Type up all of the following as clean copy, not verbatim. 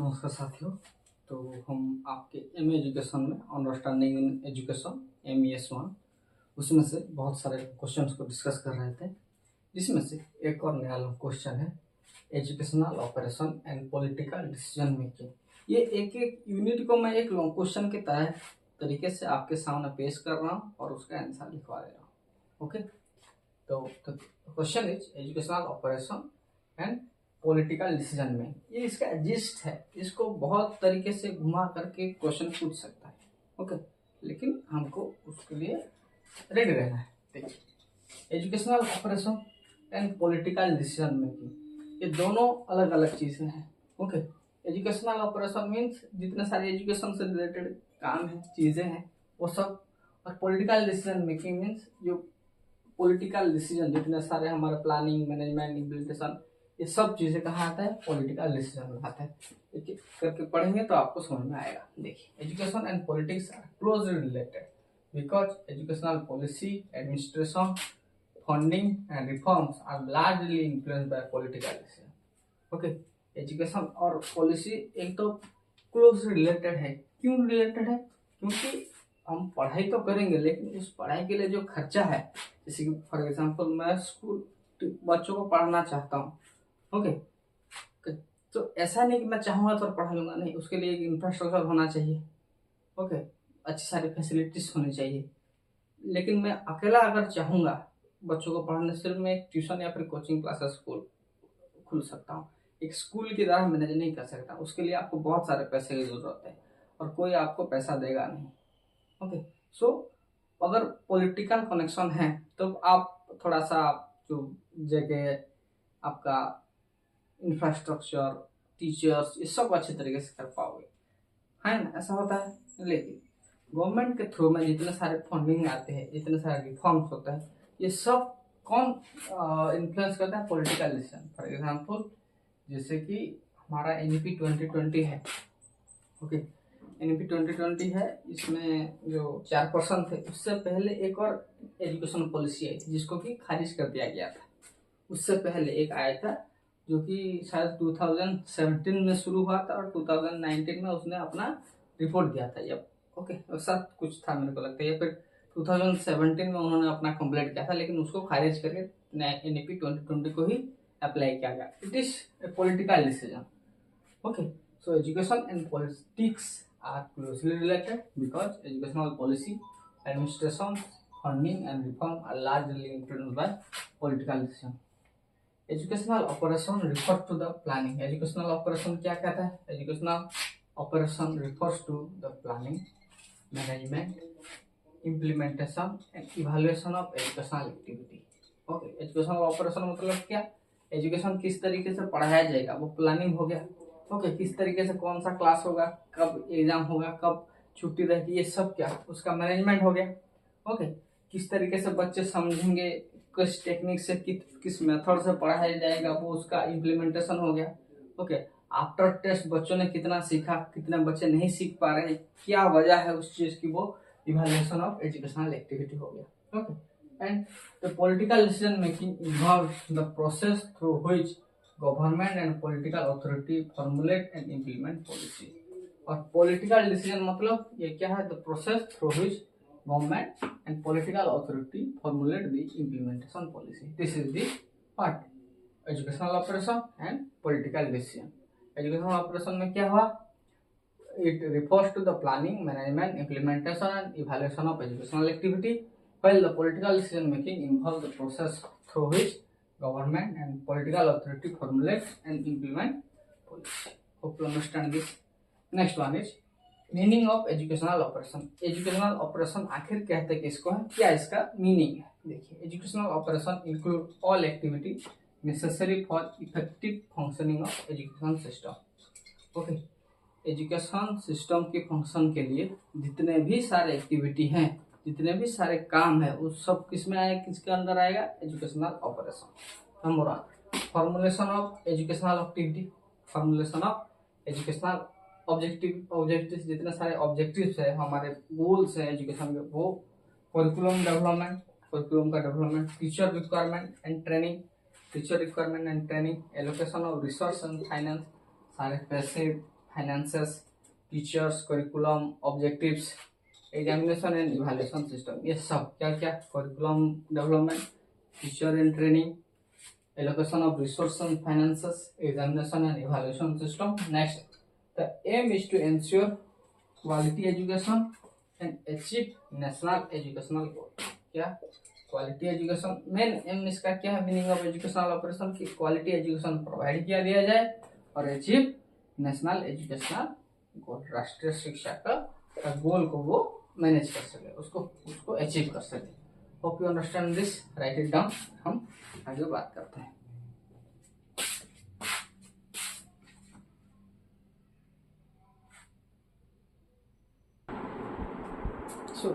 नमस्कार साथियों। तो हम आपके एम एजुकेशन में अंडरस्टैंडिंग इन एजुकेशन MES1 उसमें से बहुत सारे क्वेश्चंस को डिस्कस कर रहे थे, जिसमें से एक और नया क्वेश्चन है educational operation and political decision making. ये एक एक यूनिट को मैं एक लॉन्ग क्वेश्चन के तरीके से आपके सामने पेश कर रहा हूँ और उसका आंसर लिखवा दे रहा हूँ। ओके, तो question is educational operation and political decision में। ये इसका जिस्ट है, इसको बहुत तरीके से घुमा करके क्वेश्चन पूछ सकता है। ओके, लेकिन हमको उसके लिए रेडी रहना है। देखिए, educational operation and political decision making, ये दोनों अलग अलग चीजें हैं। ओके, एजुकेशनल ऑपरेशन मीन्स जितने सारे एजुकेशन से रिलेटेड काम है, चीजें हैं, वो सब। और पॉलिटिकल डिसीजन मेकिंग मीन्स जो पॉलिटिकल डिसीजन, जितने सारे हमारे प्लानिंग, मैनेजमेंट, इम्प्लीमेंटेशन, ये सब चीजें कहाँ आता है? पॉलिटिकल डिसीजन में आता है। एक एक करके पढ़ेंगे तो आपको समझ में आएगा। देखिए, education and politics are closely related because educational policy, administration, funding and reforms are largely influenced by political decision. Okay, education और पॉलिसी एक तो क्लोजली रिलेटेड है। क्यों रिलेटेड है? क्योंकि हम पढ़ाई तो करेंगे, लेकिन उस पढ़ाई के लिए जो खर्चा है, जैसे कि फॉर एग्जांपल मैं स्कूल बच्चों को पढ़ाना चाहता हूँ। ओके, तो ऐसा नहीं कि मैं चाहूंगा तो पढ़ा लूंगा, नहीं, उसके लिए एक इंफ्रास्ट्रक्चर होना चाहिए। ओके, अच्छी सारी फैसिलिटीज होनी चाहिए। लेकिन मैं अकेला अगर चाहूंगा बच्चों को पढ़ाने, सिर्फ मैं एक ट्यूशन या फिर कोचिंग क्लासेस स्कूल खुल सकता हूँ, एक स्कूल की तरह मैनेज नहीं कर सकता। उसके लिए आपको बहुत सारे पैसे की जरूरत है और कोई आपको पैसा देगा नहीं। ओके, सो अगर पॉलिटिकल कनेक्शन है तो आप थोड़ा सा जो जगह, आपका इंफ्रास्ट्रक्चर, टीचर्स, ये सब अच्छे तरीके से कर पाओगे, है ना? ऐसा होता है। लेकिन गवर्नमेंट के थ्रू में जितने सारे फंडिंग आते हैं, जितने सारे रिफॉर्म्स होता है, ये सब कौन इन्फ्लुएंस करता है? Political decision. फॉर एग्जांपल, जैसे कि हमारा NEP 2020 है। ओके, NEP 2020 है, इसमें जो 4% थे, उससे पहले एक और एजुकेशन पॉलिसी आई थी जिसको कि खारिज कर दिया गया था। उससे पहले एक आया था जो कि शायद 2017 में शुरू हुआ था और 2019 में उसने अपना रिपोर्ट दिया था। जब ओके, ऐसा कुछ था मेरे को लगता है, या फिर 2017 में उन्होंने अपना कंप्लीट किया था, लेकिन उसको खारिज करके NEP 2020 को ही अप्लाई किया गया। It is a political decision. Okay, so education and politics are closely related because educational policy, administration, funding, and reform are largely influenced by political decision. Educational operation refers to the planning. Educational operation क्या कहता है? Educational operation refers to the planning, management, implementation, and evaluation of educational activity. Okay, educational operation मतलब क्या? Education किस तरीके से पढ़ाया जाएगा, वो प्लानिंग हो गया। ओके, किस तरीके से कौन सा क्लास होगा, कब एग्जाम होगा, कब छुट्टी रहेगी, ये सब क्या, उसका मैनेजमेंट हो गया। ओके, किस तरीके से बच्चे समझेंगे, किस टेक्निक से, किस मेथड से पढ़ाया जाएगा, वो उसका इम्प्लीमेंटेशन हो गया। ओके, आफ्टर टेस्ट बच्चों ने कितना सीखा, कितने बच्चे नहीं सीख पा रहे, क्या वजह है उस चीज की, वो इवैल्यूएशन ऑफ एजुकेशनल एक्टिविटी हो गया। Okay, and the political decision making involves the process through which government and political authority formulate and implement policy. और political decision मतलब ये क्या है? The process through which government and political authority formulate the implementation policy. This is the part educational operation and political decision. Educational operation में क्या हुआ? It refers to the planning, management, implementation and evaluation of educational activity, while the political decision making involves the process through which government and political authority formulate and implement policy. Hope you understand this. Next one is meaning of educational operation. Educational operation आखिर कहते किसको है, क्या इसका meaning है? देखिए, educational operation include all activity necessary for effective functioning of education system. Okay, education system के function के लिए जितने भी सारे एक्टिविटी हैं, जितने भी सारे काम है, उस सब किस में आएगा, किसके अंदर आएगा? Educational operation. Number 1, formulation of educational activity, formulation of educational objective, जितने सारे ऑब्जेक्टिव्स है, हमारे गोल्स है एजुकेशन के, वो करिकुलम डेवलपमेंट, करिकुलम का development, teacher requirement and training, teacher requirement and training, allocation of resource and finance, सारे पैसे finances, teachers, curriculum, objectives, examination and evaluation system, ये सब क्या क्या, curriculum development, teacher and training, allocation of resource and finances, examination and evaluation system. Next, the aim is to ensure quality education and achieve national educational goal. क्या quality education, main M इसका क्या है, meaning of educational operation की quality education provide किया दिया जाए और achieve national educational गोल, राष्ट्रीय शिक्षा का गोल को वो मैनेज कर सके, उसको अचीव कर सके। Hope you understand this, right it down. हम आगे बात करते हैं। So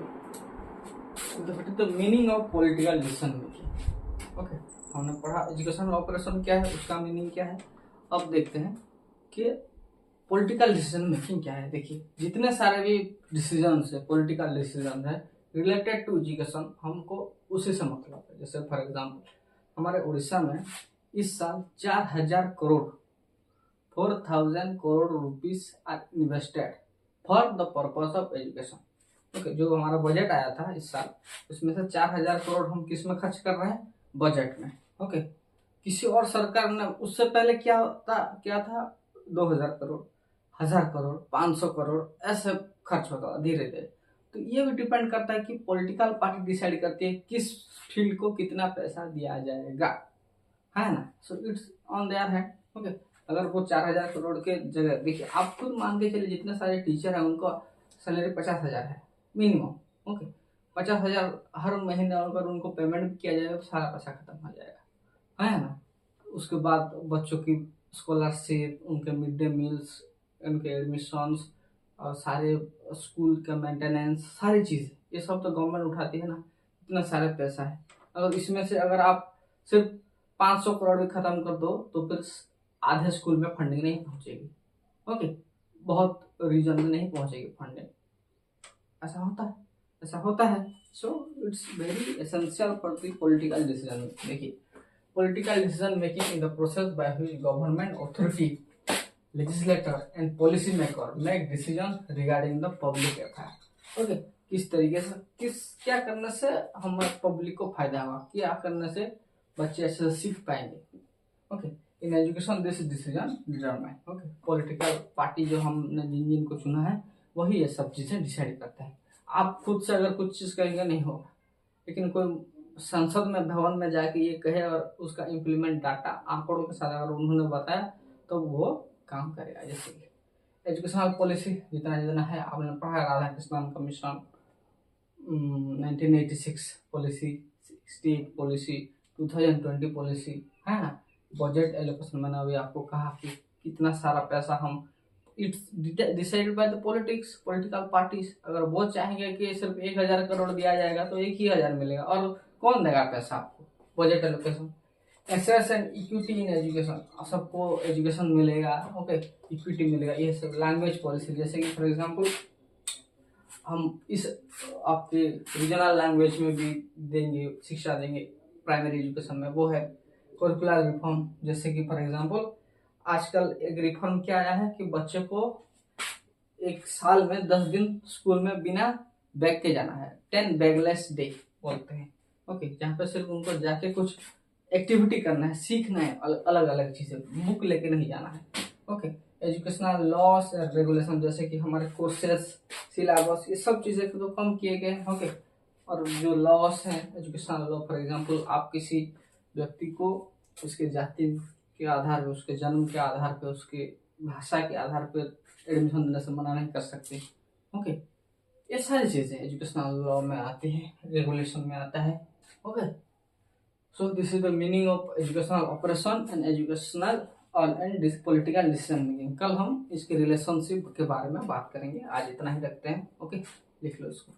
the meaning of political decision making. Okay, हमने पढ़ा एजुकेशनल ऑपरेशन क्या है, उसका मीनिंग क्या है। अब देखते हैं कि पॉलिटिकल डिसीजन मेकिंग क्या है। देखिए, जितने सारे भी डिसीजन है, पॉलिटिकल डिसीजन है रिलेटेड टू एजुकेशन, हमको उसी से मतलब है। जैसे फॉर एग्जाम्पल हमारे उड़ीसा में इस साल 4,000 crore 4,000 crore rupees are invested for the purpose of education. Okay, जो हमारा बजट आया था इस साल, उसमें से 4,000 करोड़ हम किस में खर्च कर रहे हैं, बजट में। ओके, किसी और सरकार ने उससे पहले क्या था 2,000 करोड़, 1,000 करोड़, 500 करोड़ ऐसे खर्च होता था धीरे धीरे। तो ये भी डिपेंड करता है कि पॉलिटिकल पार्टी डिसाइड करती है किस फील्ड को कितना पैसा दिया जाएगा, है ना। So it's on their hand. Okay, अगर वो 4,000 करोड़ के जगह, देखिए आप खुद मान के चलिए जितने सारे टीचर हैं उनको सैलरी 50,000 है मिनिमम। ओके, 50,000 हर महीने अगर उनको पेमेंट भी किया जाएगा तो सारा पैसा खत्म हो जाएगा, है ना। उसके बाद बच्चों की स्कॉलरशिप, उनके मिड डे मील्स, उनके एडमिशंस और सारे स्कूल का मेंटेनेंस, सारी चीज़ ये सब तो गवर्नमेंट उठाती है ना। इतना सारा पैसा है, अगर इसमें से अगर आप सिर्फ 500 करोड़ भी खत्म कर दो तो फिर आधे स्कूल में फंडिंग नहीं पहुंचेगी। ओके, बहुत रीजन में नहीं पहुंचेगी फंडिंग, ऐसा होता है। So it's very essential for the political decision. देखिए, political decision making in the process by which government authority, legislator and policy maker make decision regarding the public affair। Okay, किस तरीके से क्या करने से हमारे पब्लिक को फायदा होगा, क्या करने से बच्चे ऐसे सीख पाएंगे। Okay, in education this decision determine. Okay, political party जो हमने जिनको चुना है वही ये सब चीजें डिसाइड करते हैं। आप खुद से अगर कुछ चीज करेंगे नहीं होगा, लेकिन कोई संसद में भवन में जाके ये कहे और उसका इम्प्लीमेंट डाटा आंकड़ों के साथ अगर उन्होंने बताया तो वो काम करेगा। जैसे कि एजुकेशनल पॉलिसी जितना है आपने पढ़ा, Radha Krishnan commission, 1986 policy, 68 policy, 2020 policy, है ना। बजट एलोकेशन मैंने अभी आपको कहा कि कितना सारा पैसा हम, it's decided by the political parties. अगर वो चाहेंगे कि सिर्फ 1,000 करोड़ दिया जाएगा तो 1,000 मिलेगा, और कौन देगा पैसा आपको, budget allocation. Access and equity in education, सबको एजुकेशन मिलेगा। ओके, इक्विटी मिलेगा, ये सब। लैंग्वेज पॉलिसी, जैसे कि फॉर एग्जांपल हम इस आपके रीजनल लैंग्वेज में भी देंगे, शिक्षा देंगे प्राइमरी एजुकेशन में, वो है करिकुलर रिफॉर्म। जैसे कि फॉर एग्जांपल आजकल एक रिफॉर्म क्या आया है कि बच्चे को एक साल में 10 दिन स्कूल में बिना बैग के जाना है, 10 बैगलेस डे बोलते हैं। ओके, जहाँ पे सिर्फ उनको जाके कुछ एक्टिविटी करना है, सीखना है, अलग अलग चीजें, बुक लेके नहीं जाना है। Okay, educational loss and regulation, जैसे कि हमारे कोर्सेज, सिलेबस, ये सब चीजें तो कम किए गए। ओके, और जो लॉस है एजुकेशनल लॉ, फॉर एग्जांपल आप किसी व्यक्ति को उसके जाति के आधार पे, उसके जन्म के आधार पे, उसके भाषा के आधार पे एडमिशन देने से मना नहीं कर सकते। ओके, ये सारी चीजें एजुकेशनल लॉ में आती है, रेगुलेशन में आता है। Okay, so this is the meaning of educational operation and educational and political decision making। कल हम इसके रिलेशनशिप के बारे में बात करेंगे, आज इतना ही रखते हैं। ओके, लिख लो इसको।